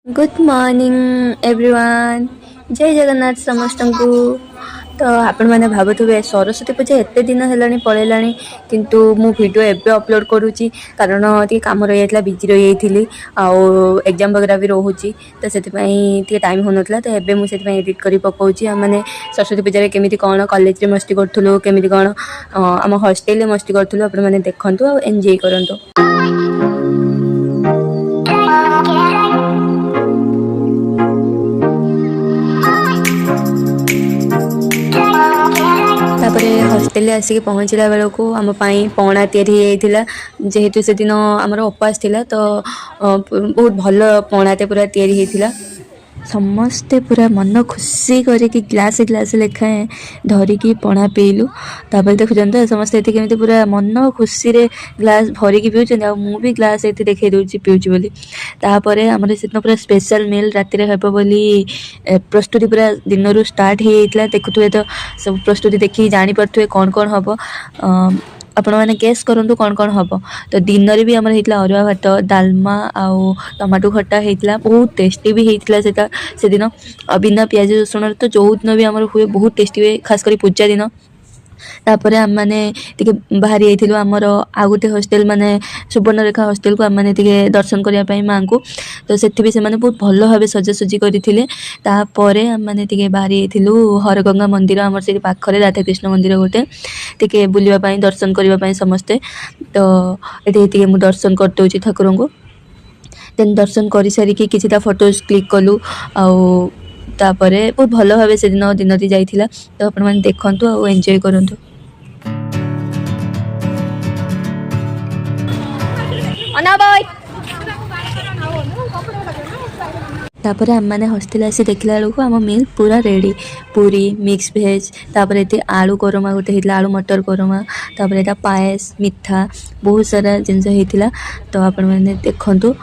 Good morning everyone. जय जगन्नाथ समस्त को। तो आपण मैंने भावुवे सरस्वती पूजा एत दिन है पलैलानी किंतु मु वीडियो एबे अपलोड करुच्ची कारण टी कम रही जाता बिजी रही जाइली आउ एग्जाम वगैरह भी रोचे तो से टाइम हो नाला तो एबे मुझे एडिट कर पकाउची मैंने सरस्वती पूजा केमी कौन कॉलेज रे मस्ती करूँ केमी कौन आम हॉस्टेल मस्ती करूँ आपण मैंने देखु आ एंजॉय करंतु। तापर हॉस्टेल आसिक पहुँचला बेलू आम पणा या जेहेतु से दिन आमर उपास थिला तो बहुत भल पणाते पूरा या समस्ते पूरा मन खुशी करके ग्लास ग्लास लेखाएं धरिकी पणा पीलु। तापर देखुं समस्ते केमी पूरा मन खुशी रे ग्लास भरिकी पीउछन आ मु भी ग्लास ये देखे दूची पीउची बोली। तापर आमर से पूरा स्पेशल मील राति रे हेबो बोली प्रस्तुति पूरा दिन रू स्टार्ट हो जाइतला। देखुथुए तो सब प्रस्तुति देखि जानि परथुए कौन कौन हबो आपण मैंने गेस करूँ कौन कौन हम। तो दिन रे भी आमर होता अरुआ भात डालमा आउ टमाटो खट्टा होता बहुत टेस्टी भी होता से दिन बिना पियाज रसुण तो जो दिन भी आमर हुए बहुत टेस्टी हुए खास कर पूजा दिन। तापर आम मैंने बाहरी जाइलु आमर आउ गोटे हॉस्टेल माने सुवर्णरेखा हॉस्टेल को आम मैंने दर्शन करने माँ को तो से बहुत भल भाव सजासजी करते। तापर आम मैंने बाहरी जाइलु हरगंगा मंदिर आमर से पाखरे राधाकृष्ण मंदिर गोटे टे बुलवाई दर्शन करने समस्ते। तो ये मुझे दर्शन करदे ठाकुर को देन दर्शन कर सारिकी किछिटा फोटोज क्लिक कलु आउ तापर बहुत भल भाव से दिन जाइला। तो आपण मैंने देखंतु आ एंजॉय करंतु। तापर आम मैंने हॉस्टेल आसी देखला बेलू आम मील पूरा रेडी पूरी मिक्स भेज तापर ये आलू कोरमा गोटे होता आलू मटर कोरमा तापर ये पायस मिठा बहुत सारा जिनस होता। तो आपण मैंने देखंतु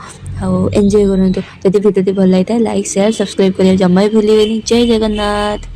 आउ एंजॉय करंतु। जदि वीडियो भल लगे लाइक शेयर सब्सक्राइब करिया जम्मा भी भूलिए। जय जगन्नाथ।